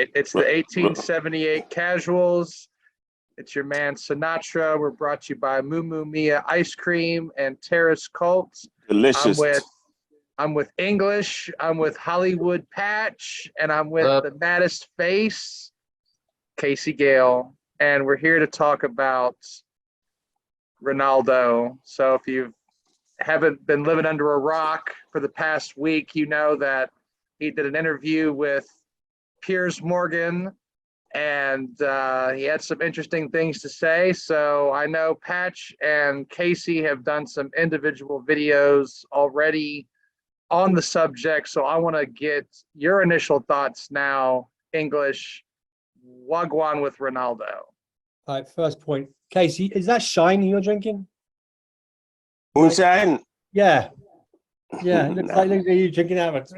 right. It's the 1878 Casuals. It's your man Sinatra. We're brought to you by Moo Moo Mia Ice Cream and Terrace Cult. Delicious. I'm with English. I'm with Hollywood Patch, and I'm with the maddest face, Casey Gale. And we're here to talk about Ronaldo. So if you haven't been living under a rock for the past week, you know that he did an interview with Piers Morgan, and he had some interesting things to say. So I know Patch and Casey have done some individual videos already on the subject. So I want to get your initial thoughts now, English. Wagwan with Ronaldo. All right, first point. Casey, is that shine you're drinking? Moonshine? Yeah. Yeah, it looks like you're drinking out of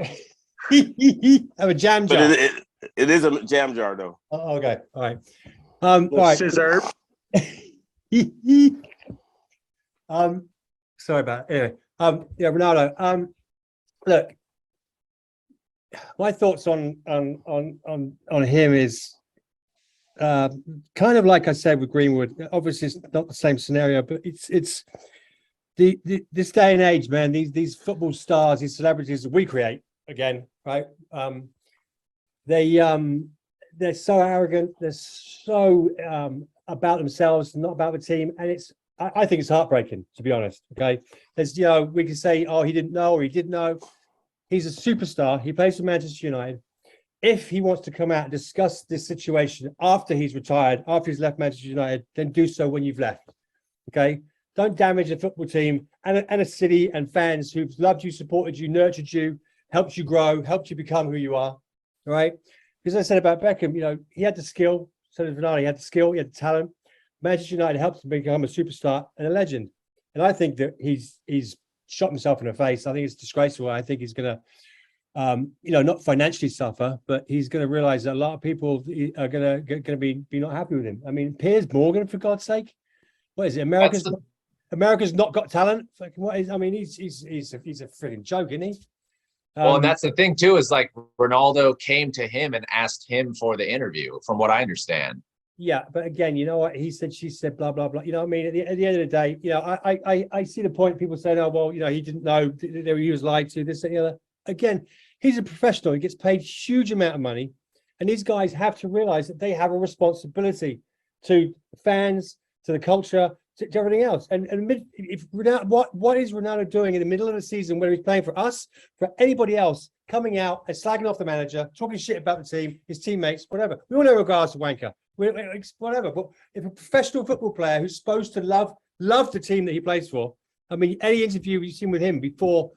a jam jar. But it is a jam jar, though. Oh, okay, all right. All right. Scissor. Sorry about it. Anyway, yeah, Ronaldo. Look, my thoughts on him is kind of like I said with Greenwood. Obviously, it's not the same scenario, but it's this day and age, man. These football stars, these celebrities that we create again, right? They're so arrogant. They're so about themselves, not about the team, and I think it's heartbreaking, to be honest. Okay, there's we can say, oh, he didn't know or he did know. He's a superstar. He plays for Manchester United. If he wants to come out and discuss this situation after he's retired, after he's left Manchester United, then do so when you've left. Okay, don't damage a football team and a city and fans who've loved you, supported you, nurtured you, helped you grow, helped you become who you are. All right. Because I said about Beckham, he had the skill. So did Ronaldo. He had the skill. He had the talent. Manchester United helped him become a superstar and a legend. And I think that he's shot himself in the face. I think it's disgraceful. I think he's going to, not financially suffer, but he's going to realize that a lot of people are going to be not happy with him. I mean, Piers Morgan, for God's sake, what is it? America's not got talent. Like, what is? I mean, he's a freaking joke, isn't he? Well, and that's the thing too, is like Ronaldo came to him and asked him for the interview, from what I understand. Yeah, but again, you know what he said, she said, blah blah blah. You know what I mean? At the end of the day, I see the point. People saying, oh well, he didn't know, he was lied to, this and the other. Again, he's a professional. He gets paid a huge amount of money, and these guys have to realize that they have a responsibility to fans, to the culture, to everything else. And if Ronaldo, what is Ronaldo doing in the middle of the season, whether he's playing for us, for anybody else, coming out and slagging off the manager, talking shit about the team, his teammates, whatever? We all know regards to wanker, whatever. But if a professional football player who's supposed to love the team that he plays for, I mean, any interview you've seen with him before,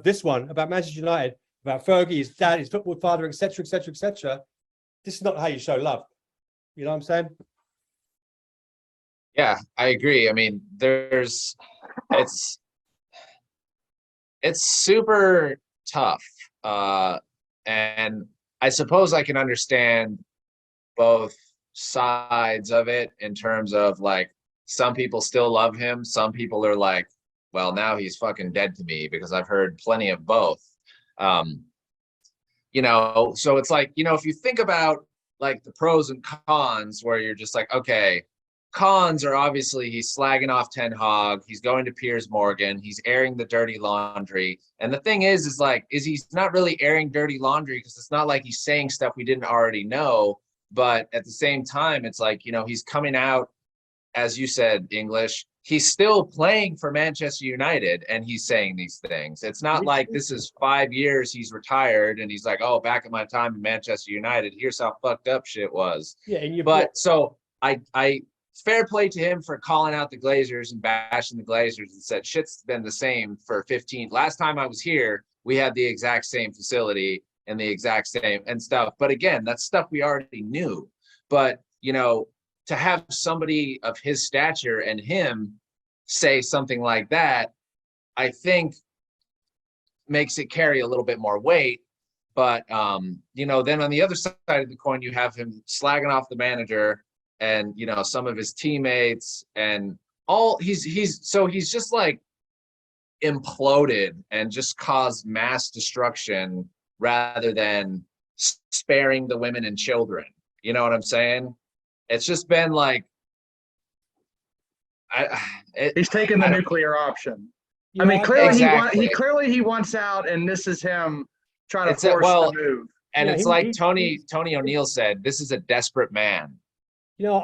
this one about Manchester United, about Fergie, his dad, his football father, etc., etc., etc. This is not how you show love. You know what I'm saying? Yeah, I agree. I mean, it's super tough. And I suppose I can understand both sides of it in terms of like, some people still love him. Some people are like, well, now he's fucking dead to me, because I've heard plenty of both. So it's like, if you think about like the pros and cons, where you're just like, okay, cons are obviously he's slagging off Ten Hag, he's going to Piers Morgan, he's airing the dirty laundry. And the thing is he's not really airing dirty laundry, because it's not like he's saying stuff we didn't already know. But at the same time, it's like, he's coming out, as you said, English, he's still playing for Manchester United and he's saying these things. It's not like this is 5 years he's retired and he's like, oh, back in my time in Manchester United, here's how fucked up shit was. Yeah, so I fair play to him for calling out the Glazers and bashing the Glazers and said shit's been the same for 15. Last time I was here, we had the exact same facility and the exact same and stuff. But again, that's stuff we already knew. But, to have somebody of his stature and him say something like that, I think makes it carry a little bit more weight. But, then on the other side of the coin, you have him slagging off the manager and, some of his teammates and all. He's just like imploded and just caused mass destruction rather than sparing the women and children. You know what I'm saying? It's just been like, He's taking the I don't- nuclear option. You I know, mean, clearly Exactly. he wants out, and this is him trying to It's a- force well, the move. and Yeah, it's he- like he- Tony O'Neill said, this is a desperate man. you know,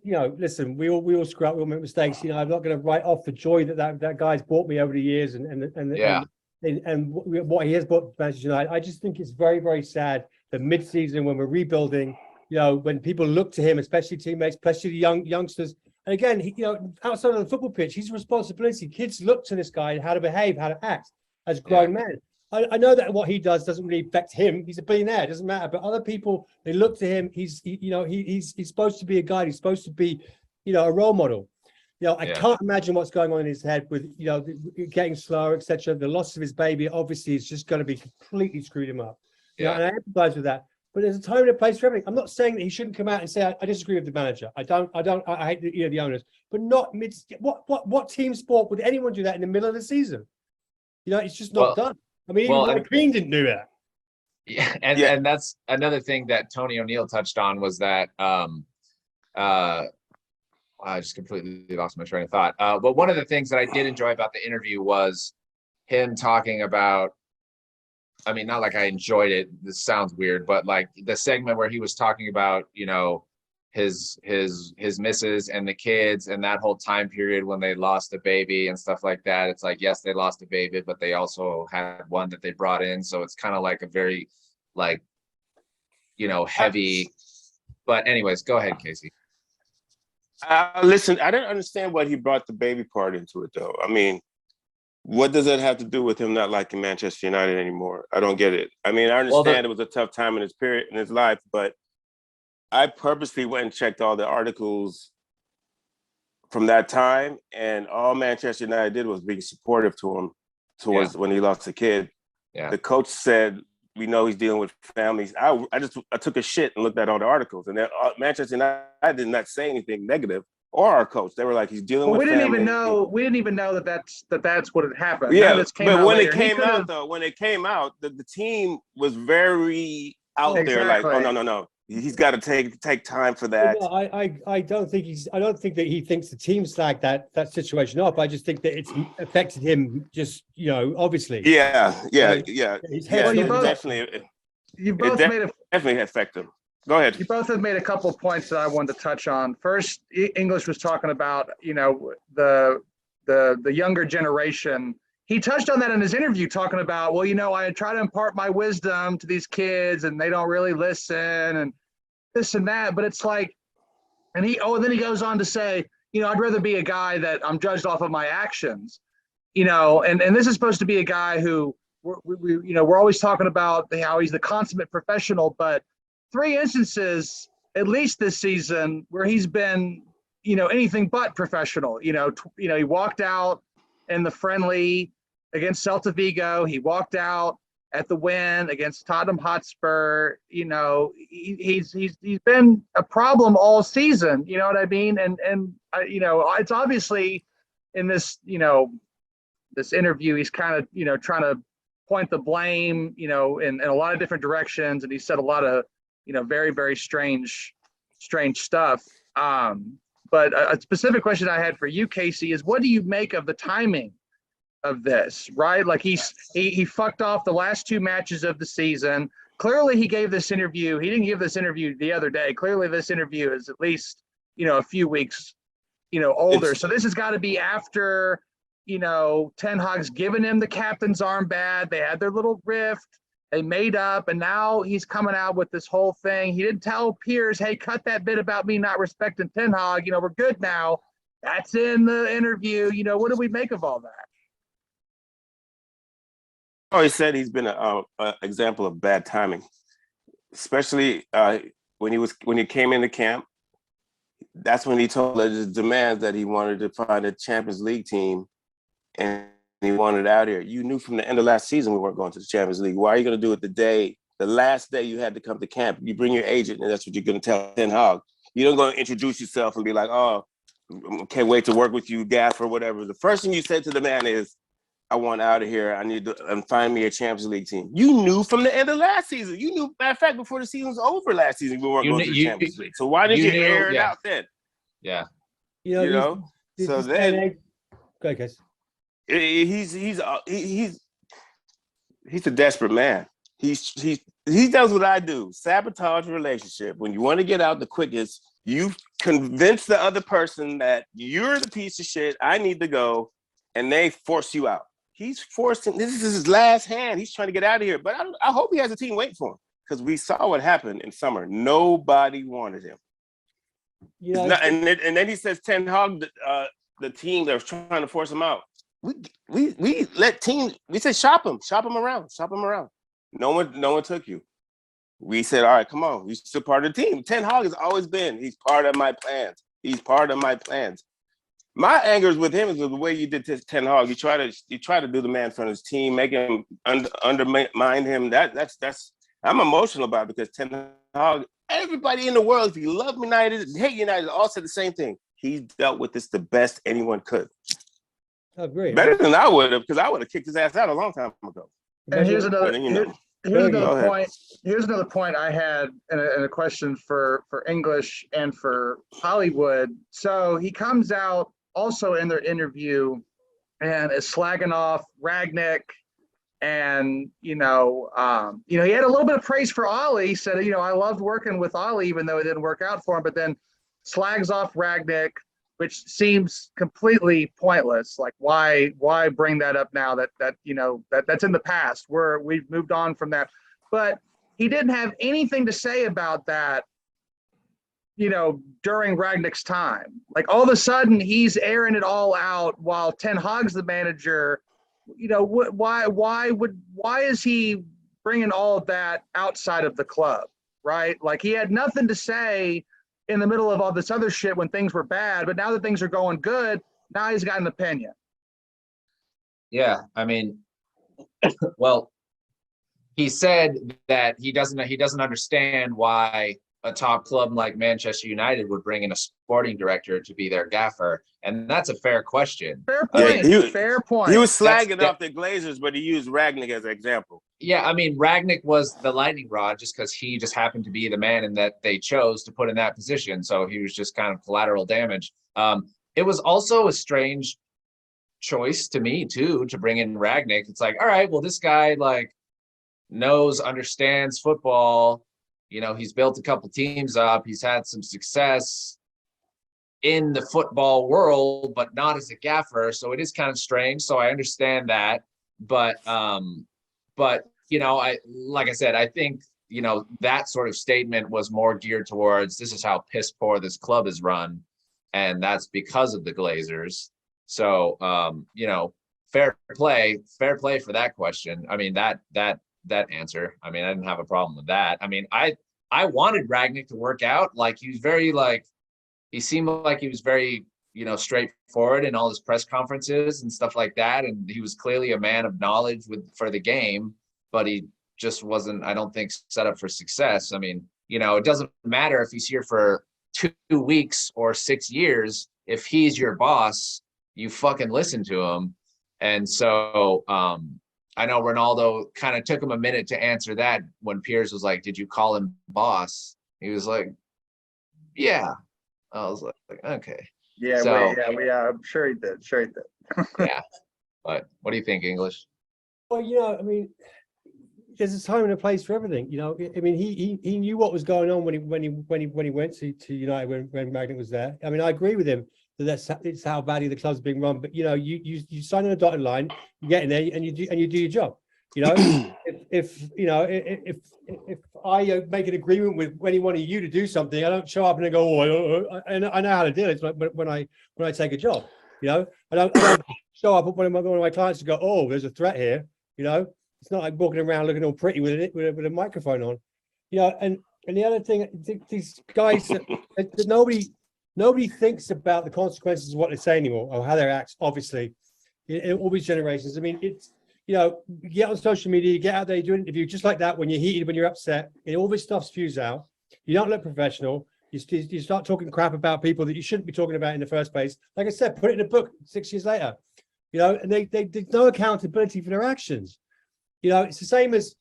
you know, listen, we all screw up, we all make mistakes. You know, I'm not going to write off the joy that guy's brought me over the years, Yeah. and what he has brought to Manchester United. I just think it's very, very sad that mid-season, when we're rebuilding, you know, when people look to him, especially teammates, especially the youngsters. And again, you know, outside of the football pitch, he's a responsibility. Kids look to this guy and how to behave, how to act as grown men. I know that what he does doesn't really affect him. He's a billionaire, it doesn't matter. But other people, they look to him. He's supposed to be a guide. He's supposed to be, you know, a role model. You know, I can't imagine what's going on in his head with, you know, getting slower, etc. The loss of his baby, obviously, is just going to be completely screwed him up. You know, and I empathize with that. But there's a time and a place for everything. I'm not saying that he shouldn't come out and say, I disagree with the manager. I hate the, you know, the owners, but not mid. What team sport would anyone do that in the middle of the season? You know, it's just not done. I mean, even Roy Keane didn't do that. Yeah, and that's another thing that Tony O'Neill touched on was that I just completely lost my train of thought. But one of the things that I did enjoy about the interview was him talking about, I mean, not like I enjoyed it, this sounds weird, but like the segment where he was talking about, you know, his missus and the kids and that whole time period when they lost a baby and stuff like that. It's like, yes, they lost a baby, but they also had one that they brought in. So it's kind of like a very, like, you know, heavy. But anyways, go ahead, Casey. Listen, I didn't understand why he brought the baby part into it, though. I mean, what does that have to do with him not liking Manchester United anymore? I don't get it. I mean, I understand it was a tough time in his period in his life, but I purposely went and checked all the articles from that time, and all Manchester United did was be supportive to him towards when he lost a kid. Yeah. The coach said, we know he's dealing with families. I took a shit and looked at all the articles, and Manchester United did not say anything negative, or our coach. They were like, he's dealing with we didn't family. we didn't even know that's what had happened. Yeah, but when it came out, the team was very out there, like, oh no. He's got to take time for that. No, I don't think that he thinks the team slagged that situation up. I just think that it's affected him. Just, you know, obviously. Yeah. Well, you both definitely affect him. Go ahead. You both have made a couple of points that I wanted to touch on. First, English was talking about, you know, the younger generation. He touched on that in his interview, talking about, well, you know, I try to impart my wisdom to these kids and they don't really listen and this and that. But it's like, and then he goes on to say, you know, I'd rather be a guy that I'm judged off of my actions, you know, and this is supposed to be a guy who we're always talking about how he's the consummate professional, but 3 instances, at least this season, where he's been, you know, anything but professional. You know, he walked out in the friendly against Celta Vigo. He walked out at the win against Tottenham Hotspur. You know, he's been a problem all season. You know what I mean? And you know, it's obviously in this, you know, this interview, he's kind of, you know, trying to point the blame, you know, in a lot of different directions, and he said a lot of, you know, very, very strange stuff. But a specific question I had for you, Casey, is what do you make of the timing of this, right? Like he fucked off the last 2 matches of the season. Clearly he gave this interview. He didn't give this interview the other day. Clearly this interview is at least, you know, a few weeks, you know, older. So this has got to be after, you know, Ten Hag's given him the captain's armband. They had their little rift. They made up, and now he's coming out with this whole thing. He didn't tell Piers, hey, cut that bit about me not respecting Ten Hag. You know, we're good now. That's in the interview. You know, what do we make of all that? Oh, he said he's been an example of bad timing, especially when he came into camp. That's when he told his demands that he wanted to find a Champions League team, and he wanted out here. You knew from the end of last season we weren't going to the Champions League. Why are you going to do it the last day you had to come to camp? You bring your agent, and that's what you're going to tell Ten Hag. You don't go and introduce yourself and be like, oh, can't wait to work with you, Gaff, or whatever. The first thing you said to the man is, I want out of here. I need to find me a Champions League team. You knew from the end of last season. You knew, matter of fact, before the season was over last season, we weren't going to the Champions League. So why did you air it out then? Yeah. You know? So then go ahead, guys. He's a desperate man. He does what I do: sabotage a relationship. When you want to get out the quickest, you convince the other person that you're the piece of shit. I need to go, and they force you out. He's forcing. This is his last hand. He's trying to get out of here. But I hope he has a team waiting for him, because we saw what happened in summer. Nobody wanted him. Yeah, and then he says Ten Hag, the team that was trying to force him out. We let teams. We said shop him around. No one took you. We said, all right, come on. You're still part of the team. Ten Hag has always been. He's part of my plans. My anger is with him is with the way you did to Ten Hag. You try to do the man in front of his team, make him undermine him. That's I'm emotional about it, because Ten Hag, everybody in the world, if you love United, hate United, all said the same thing. He dealt with this the best anyone could. I agree. Better than I would have, because I would have kicked his ass out a long time ago. And here's another point. Here's another point I had, and a question for English and for Hollywood. So he comes out also in their interview and is slagging off Ragnick, and he had a little bit of praise for Ollie. He said, I loved working with Ollie, even though it didn't work out for him. But then slags off Ragnick, which seems completely pointless. Like, why bring that up now? That's in the past. We've moved on from that. But he didn't have anything to say about that, during Ragnick's time. Like, all of a sudden he's airing it all out while Ten Hag's the manager. Why is he bringing all of that outside of the club, right? Like, he had nothing to say in the middle of all this other shit when things were bad, but now that things are going good, now he's got an opinion. Yeah, I mean, well, he said that he doesn't understand why a top club like Manchester United would bring in a sporting director to be their gaffer, and that's a fair question. Fair point. Fair point. He was slagging off the Glazers, but he used Ragnick as an example. Yeah, I mean, Ragnick was the lightning rod just because he just happened to be the man in that they chose to put in that position. So he was just kind of collateral damage. It was also a strange choice to me too, to bring in Ragnick. It's like, all right, well, this guy understands football. He's built a couple teams up. He's had some success in the football world, but not as a gaffer. So it is kind of strange. So I understand that. But like I said, I think, that sort of statement was more geared towards, this is how piss poor this club is run. And that's because of the Glazers. So, fair play for that question. I mean, that answer, I mean, I didn't have a problem with that. I mean, I wanted Ragnick to work out. Like, he was very he seemed like he was very, straightforward in all his press conferences and stuff like that. And he was clearly a man of knowledge for the game, but he just wasn't, I don't think, set up for success. I mean, it doesn't matter if he's here for 2 weeks or 6 years. If he's your boss, you fucking listen to him. And so I know Ronaldo kind of took him a minute to answer that when Piers was like, did you call him boss? He was like, yeah. I was like, okay. Yeah, so, I'm sure he did. Yeah. But what do you think, English? Well, I mean, there's a time and a place for everything. I mean, he knew what was going on when he went to United when Ragnick was there. I mean, I agree with him that it's how badly the club's being run. But you sign on a dotted line, you get in there and you do your job. If I make an agreement with any one of you to do something, I don't show up and I go, I know how to do it. It's like when I take a job, I don't show up at one of my clients to go, oh, there's a threat here. It's not like walking around looking all pretty with a microphone on. And the other thing, these guys that nobody thinks about the consequences of what they say anymore or how they act. Obviously, in all these generations. I mean, it's. You get on social media, you get out there, you do an interview just like that when you're heated, when you're upset, and all this stuff spews out. You don't look professional. You start talking crap about people that you shouldn't be talking about in the first place. Like I said, put it in a book 6 years later. you know, and there's no accountability for their actions. You know, it's the same as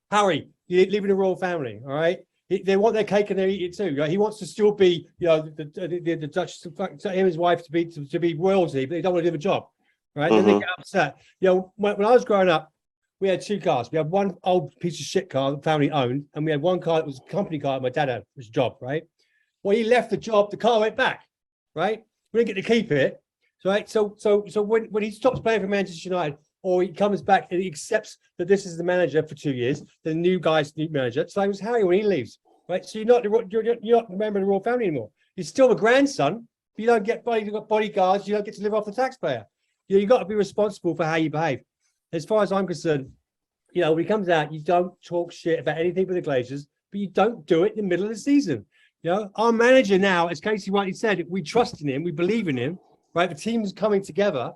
Harry leaving the royal family. All right, they want their cake and they eat it too. Right? He wants to still be, you know, the Dutch, him and his wife to be royalty, but they don't want to do the job. Right? Then they get upset. You know, when I was growing up, we had two cars. We had one old piece of shit car the family owned, and we had one car that was a company car that my dad had, his job, right? Well, he left the job, the car went back, right? We didn't get to keep it. Right. So when he stops playing for Manchester United, or he comes back and he accepts that this is the manager for 2 years, the new guy's new manager. It's like it was Harry when he leaves, right? So you're not a member of the royal family anymore. You're still a grandson, but you don't get bodyguards, you don't get to live off the taxpayer. You got to be responsible for how you behave. As far as I'm concerned, you know, when he comes out, you don't talk shit about anything with the Glazers, but you don't do it in the middle of the season. You know, our manager now, as Casey rightly said, we trust in him, we believe in him, right? The team's coming together.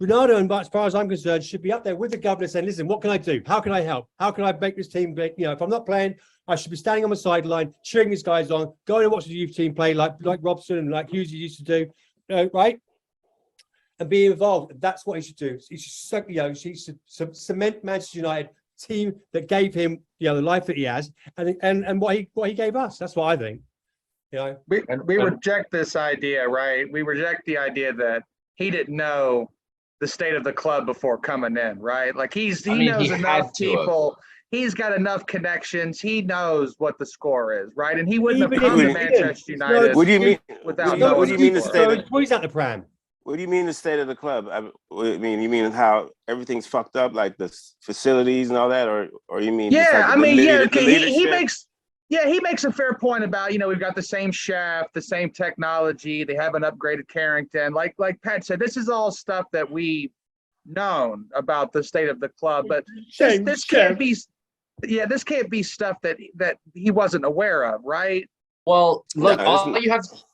Ronaldo, and as far as I'm concerned, should be up there with the governor saying, listen, what can I do? How can I help? How can I make this team, you know, if I'm not playing, I should be standing on the sideline, cheering these guys on, going and watch the youth team play like Robson and like Hughes used to do, right? And be involved. That's what he should do. He should, you know, he should cement Manchester United team that gave him, you know, the life that he has, and what he gave us. That's what I think. You know, we reject this idea, right? We reject the idea that he didn't know the state of the club before coming in, right? Like he knows enough people. He's got enough connections. He knows what the score is, right? And he wouldn't have come to Manchester United. What do you mean? Without what do you mean the state? He's at the prime. What do you mean the state of the club? I mean, you mean how everything's fucked up, like the facilities and all that, or you mean? Yeah, like I mean, yeah, he makes a fair point about, you know, we've got the same chef, the same technology. They haven't upgraded Carrington. Like Pat said, this is all stuff that we known about the state of the club, but this can't be. Yeah, this can't be stuff that he wasn't aware of, right? Well, look,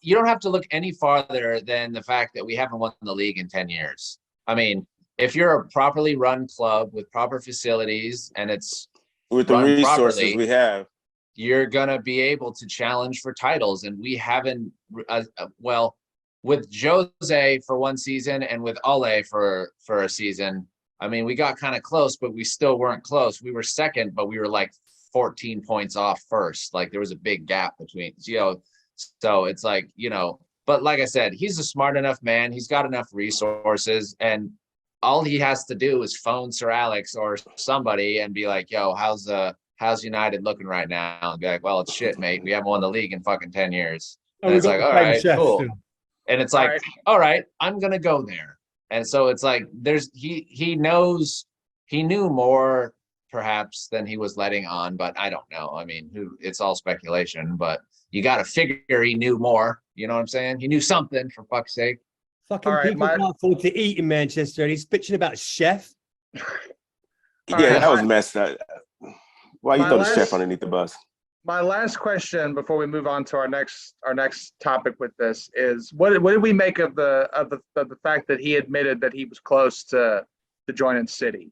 you don't have to look any farther than the fact that we haven't won the league in 10 years. I mean, if you're a properly run club with proper facilities and it's with the resources properly, we have, you're going to be able to challenge for titles. And we haven't, well, with Jose for one season and with Ole for a season, I mean, we got kind of close, but we still weren't close. We were second, but we were like 14 points off first. Like there was a big gap between, you know, so it's like, you know, but like I said, he's a smart enough man. He's got enough resources, and all he has to do is phone Sir Alex or somebody and be like, yo, how's United looking right now? And be like, well, it's shit, mate. We haven't won the league in fucking 10 years. And it's like, all right, cool. Too. And it's like, all right, I'm going to go there. And so it's like, he knew more perhaps than he was letting on, but I don't know. I mean, it's all speculation, but you got to figure he knew more. You know what I'm saying? He knew something, for fuck's sake. Fucking people can't afford to eat in Manchester, and he's bitching about chef. That was messed up. Why you throw the chef underneath the bus? My last question before we move on to our next topic with this is what did we make of the fact that he admitted that he was close to joining City?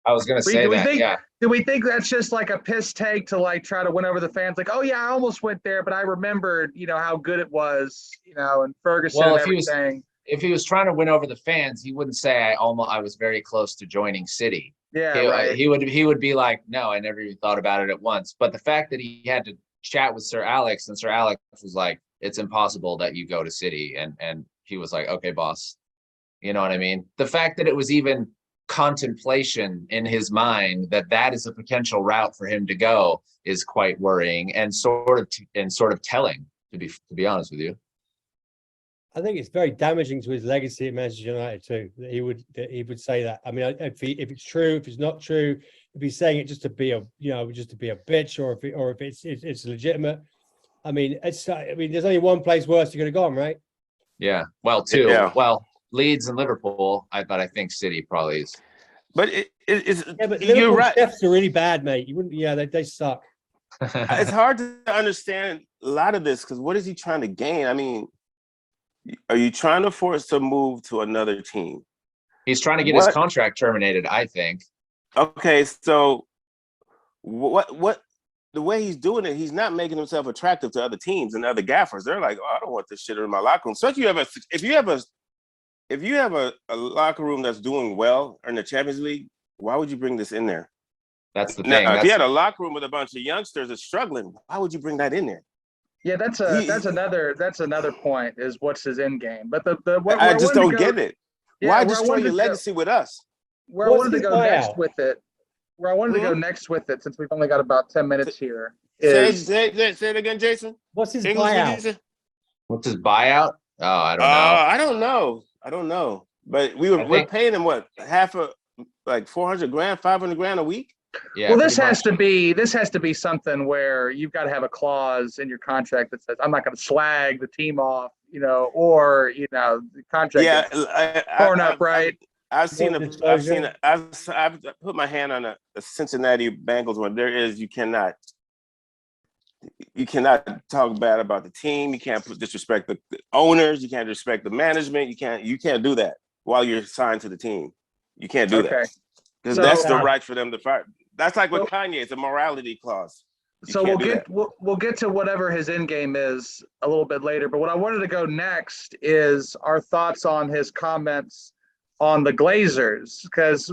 I was going to say that. Do we think that's just like a piss take to like try to win over the fans? Like, oh yeah, I almost went there, but I remembered, you know, how good it was, you know, and Ferguson and everything. If he was trying to win over the fans, he wouldn't say I was very close to joining City. Yeah, right. He would be like, no, I never even thought about it at once. But the fact that he had to chat with Sir Alex, and Sir Alex was like, it's impossible that you go to City, and he was like, okay, boss. You know what I mean? The fact that it was even contemplation in his mind that is a potential route for him to go is quite worrying and sort of telling, to be honest with you. I think it's very damaging to his legacy at Manchester United too. That he would say that. I mean, if it's true, if it's not true, if he's saying it just to be a bitch, or if it's legitimate. I mean, there's only one place worse you're going to go on, right? Yeah. Well, two. Yeah. Well, Leeds and Liverpool. But I think City probably is. But it's but you're right. Chefs are really bad, mate. You wouldn't. Yeah, they suck. It's hard to understand a lot of this because what is he trying to gain? I mean, are you trying to force to move to another team? He's trying to get his contract terminated, I think. Okay, so what the way he's doing it, he's not making himself attractive to other teams and other gaffers. They're like, oh, I don't want this shit in my locker room. So if you have if you have a locker room that's doing well in the Champions League, why would you bring this in there? That's the thing. Now, if That's, you had a locker room with a bunch of youngsters that's struggling, why would you bring that in there? Yeah, that's another point is what's his end game. But where I I just wanted to don't go- get it. yeah, Why where I destroy wanted your to go- legacy with us? Where I What's wanted to his go next buyout? with it, where I wanted to go next with it, since we've only got about 10 minutes here, Say is it again, Jason. What's his English, what did you buyout? say? what's his buyout? Oh, I don't know. I don't know. I don't know. But we're think- paying him what, half of like 400 grand, 500 grand a week? Yeah. well, this pretty has to be something where you've got to have a clause in your contract that says I'm not going to slag the team off, or the contract Yeah, gets torn up, right? I've seen More a, disclosure. I've put my hand on a Cincinnati Bengals one. You cannot talk bad about the team. You can't disrespect the owners. You can't disrespect the management. You can't do that while you're signed to the team. You can't do Okay. that because So- that's the right for them to fire. That's like with So- Kanye. It's a morality clause. You So can't do that. we'll get to whatever his end game is a little bit later. But what I wanted to go next is our thoughts on his comments on the Glazers, because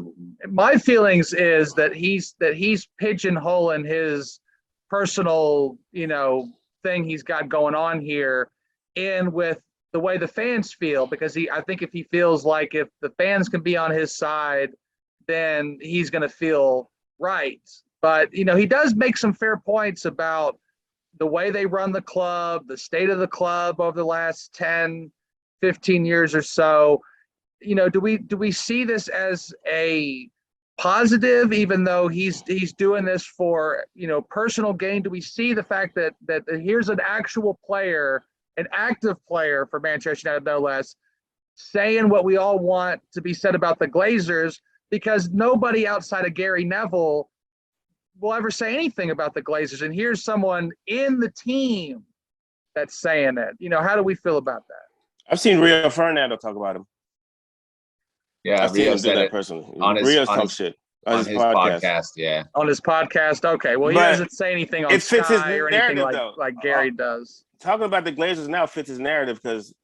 my feelings is that he's pigeonholing his personal thing he's got going on here in with the way the fans feel, because I think if he feels like if the fans can be on his side, then he's going to feel right. But, he does make some fair points about the way they run the club, the state of the club over the last 10, 15 years or so. Do we see this as a positive, even though he's doing this for, personal gain? Do we see the fact that here's an actual player, an active player for Manchester United, no less, saying what we all want to be said about the Glazers, because nobody outside of Gary Neville will ever say anything about the Glazers, and here's someone in the team that's saying it. How do we feel about that? I've seen Rio Ferdinando talk about him. Yeah, I've seen Rio him do said that it personally. on his- Rio's on talk his- shit on his podcast. Yeah. On his podcast, okay. Well, he But doesn't say anything on it fits his Sky or anything narrative, like though. Gary does. Talking about the Glazers now fits his narrative because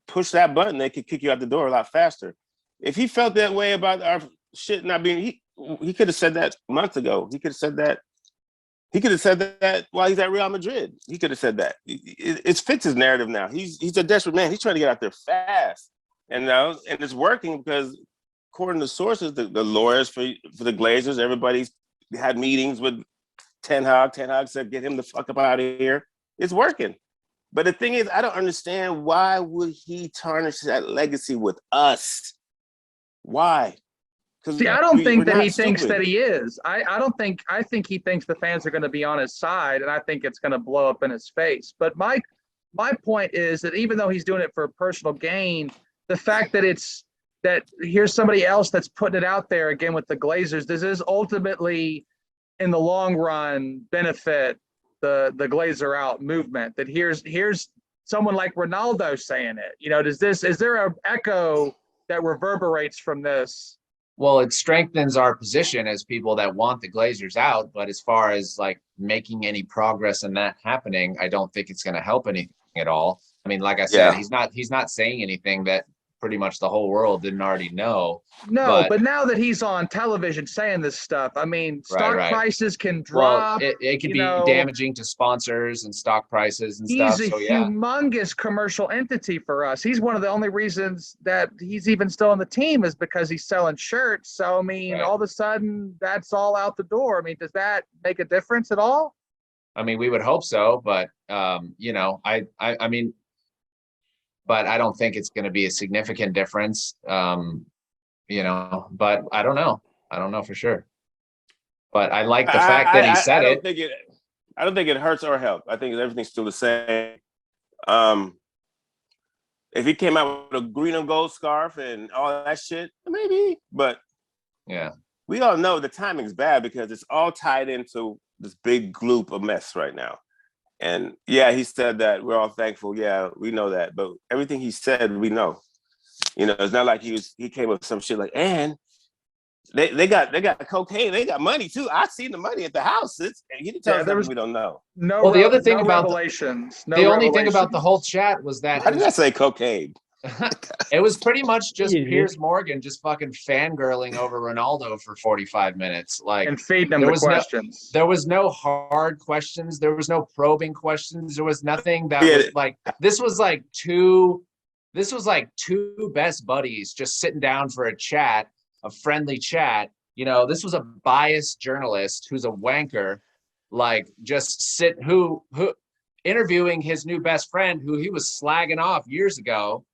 push that button, they could kick you out the door a lot faster. If he felt that way about our shit not being, he could have said that months ago. He could have said that. He could have said that while he's at Real Madrid. He could have said that. It fits his narrative now. He's a desperate man. He's trying to get out there fast, and it's working because, according to sources, the lawyers for the Glazers, everybody's had meetings with Ten Hag. Ten Hag said, "Get him the fuck up out of here." It's working. But the thing is, I don't understand, why would he tarnish that legacy with us? Why? See, I don't think we're that not he thinks stupid. that he is. I think he thinks the fans are going to be on his side, and I think it's going to blow up in his face. But my point is that even though he's doing it for personal gain, the fact that here's somebody else that's putting it out there again with the Glazers, this is ultimately, in the long run, benefit the Glazer out movement. That here's someone like Ronaldo saying it. Is there an echo that reverberates from this? Well, it strengthens our position as people that want the Glazers out, but as far as like making any progress in that happening, I don't think it's going to help anything at all. I mean, like I said, Yeah. he's not saying anything that pretty much the whole world didn't already know. No, but now that he's on television saying this stuff, I mean, stock Right. prices can Well, drop. it could be damaging to sponsors and stock prices and stuff. He's a So yeah, humongous commercial entity for us. He's one of the only reasons that he's even still on the team is because he's selling shirts. So, I mean, Right. all of a sudden that's all out the door. I mean, does that make a difference at all? I mean, we would hope so, but I mean, but I don't think it's going to be a significant difference. But I don't know. I don't know for sure. But I like the fact that he said it. I don't think it hurts or helps. I think everything's still the same. If he came out with a green and gold scarf and all that shit, maybe. But Yeah. we all know the timing's bad because it's all tied into this big gloop of mess right now. And yeah, he said that we're all thankful. Yeah, we know that. But everything he said, we know. It's not like he came up with some shit like, and they got cocaine, they got money too. I seen the money at the house. He didn't tell us something we don't know. No. Well, the other thing no about revelations. the only thing about the whole chat was that Why did I say cocaine? It was pretty much just Yeah. Piers Morgan just fucking fangirling over Ronaldo for 45 minutes. Like, And feeding him there the was no- questions. there was no hard questions. There was no probing questions. There was nothing that Yeah. was like, this was like two best buddies just sitting down for a chat, a friendly chat. You know, this was a biased journalist who's a wanker, like just who interviewing his new best friend who he was slagging off years ago,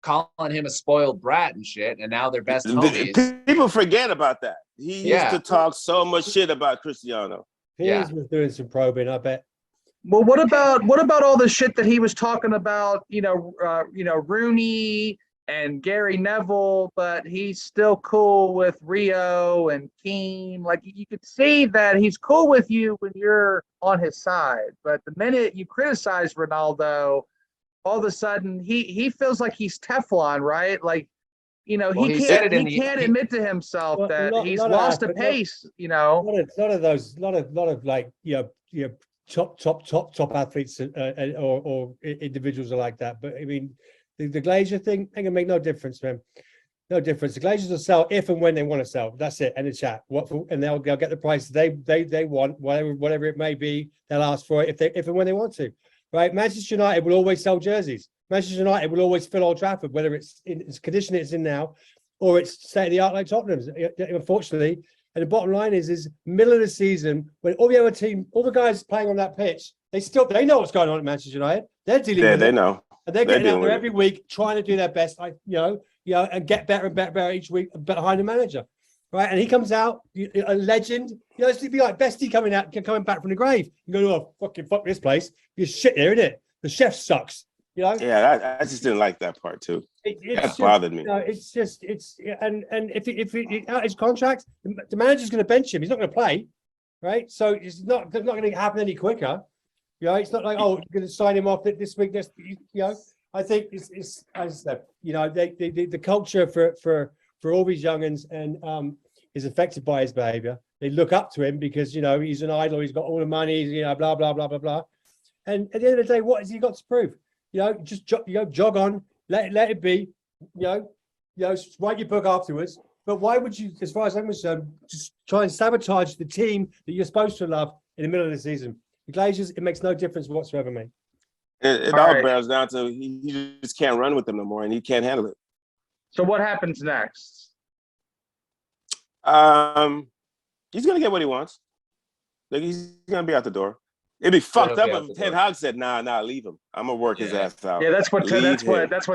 calling him a spoiled brat and shit, and now they're best homies. People forget about that. He used Yeah. to talk so much shit about Cristiano. Piers was doing some probing, I bet. Well, what about all the shit that he was talking about? Rooney and Gary Neville, but he's still cool with Rio and Keane. Like, you could see that he's cool with you when you're on his side, but the minute you criticize Ronaldo, all of a sudden he feels like he's Teflon, right? Like, Well, he said can't it in admit to himself Well, that not- he's not lost us, a but not- pace. A lot of like top athletes or individuals are like that. But I mean, the Glazier thing ain't gonna make no difference, man. No difference. The Glazers will sell if and when they want to sell. That's it. And the chat. And they'll get the price they want, whatever it may be. They'll ask for it if and when they want to. Right? Manchester United will always sell jerseys. Manchester United will always fill Old Trafford, whether it's in its condition it's in now, or it's state of the art like Tottenham's. Unfortunately, and the bottom line is middle of the season when all the other team, all the guys playing on that pitch, they know what's going on at Manchester United. They're dealing Yeah, with they it. know. And they're getting dealing out there with it. every week, trying to do their best, and get better and better each week behind the manager, right? And he comes out, a legend. It's to be like Bestie coming back from the grave. You go, oh, fuck this place. You're shit here, isn't it? The chef sucks. Yeah, I just didn't like that part too. That bothered me. It's if out his contract, the manager's going to bench him. He's not going to play, right? So it's not going to happen any quicker. It's not like, oh, you're going to sign him off this week. I think it's as I said, the culture for all these youngins and is affected by his behavior. They look up to him because he's an idol. He's got all the money. Blah blah blah blah blah. And at the end of the day, what has he got to prove? Just jog on, let it be. Write your book afterwards. But why would you, as far as I'm concerned, just try and sabotage the team that you're supposed to love in the middle of the season? The Glazers, it makes no difference whatsoever, mate. It all boils down to he just can't run with them no more, and he can't handle it. So what happens next? He's gonna get what he wants. Like, he's gonna be out the door. It'd be fucked up if Ten Hag said, "Nah, leave him. I'm gonna work his ass out." Yeah, that's what Leave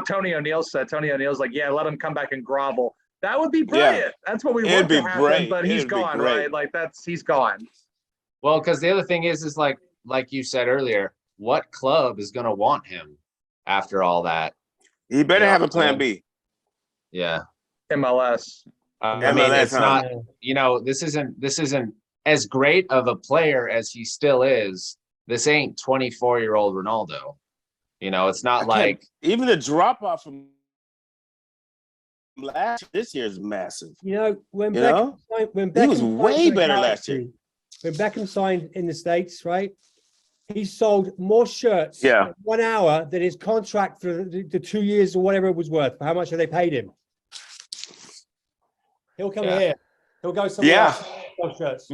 Tony O'Neill said. Tony O'Neill's like, yeah, let him come back and grovel. That would be brilliant. Yeah. That's what we It'd want be to happen, great. but he's It'd be gone, great. right? Like he's gone. Well, because the other thing is like you said earlier, what club is going to want him after all that? He better have a plan B. Yeah. MLS. I MLS, mean, it's huh? not, this isn't as great of a player as he still is. This ain't 24-year-old Ronaldo. It's not like Even the drop off from this year is massive. When You Beckham He was signed way for the better last Galaxy, year. When Beckham signed in the States, right? He sold more shirts Yeah. in 1 hour than his contract for the 2 years or whatever it was worth. For how much have they paid him? He'll come here. He'll go somewhere else. Sell shirts.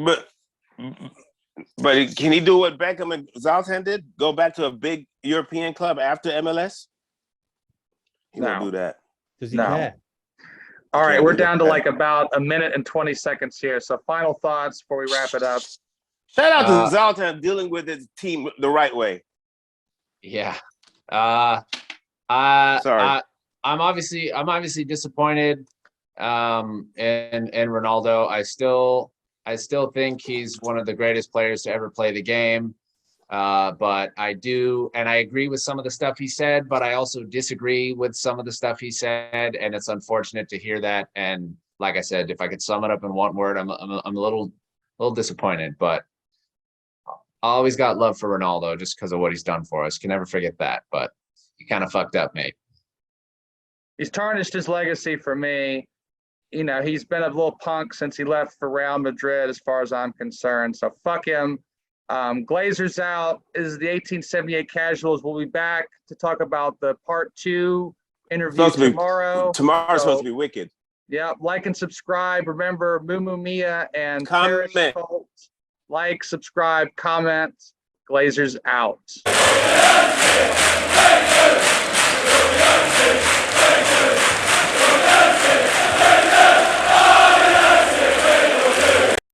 But can he do what Beckham and Zlatan did? Go back to a big European club after MLS? He won't do that. Does he No. care? All right, can't we're do down to that. like about a minute and 20 seconds here. So final thoughts before we wrap it up. Shout out to Zlatan dealing with his team the right way. Yeah. Sorry. I'm obviously disappointed in Ronaldo. I still think he's one of the greatest players to ever play the game. But I do, and I agree with some of the stuff he said, but I also disagree with some of the stuff he said, and it's unfortunate to hear that. And like I said, if I could sum it up in one word, I'm a little disappointed, but I always got love for Ronaldo just because of what he's done for us. Can never forget that, but he kind of fucked up, mate. He's tarnished his legacy for me. He's been a little punk since he left for Real Madrid, as far as I'm concerned. So fuck him. Glazers out. Is the 1878 Casuals. We'll be back to talk about the part 2 interview Supposed to be tomorrow. tomorrow's So, supposed to be wicked. yeah, like and subscribe. Remember, Mumu Mia and Paris Comment. Cult. Like, subscribe, comment. Glazers out.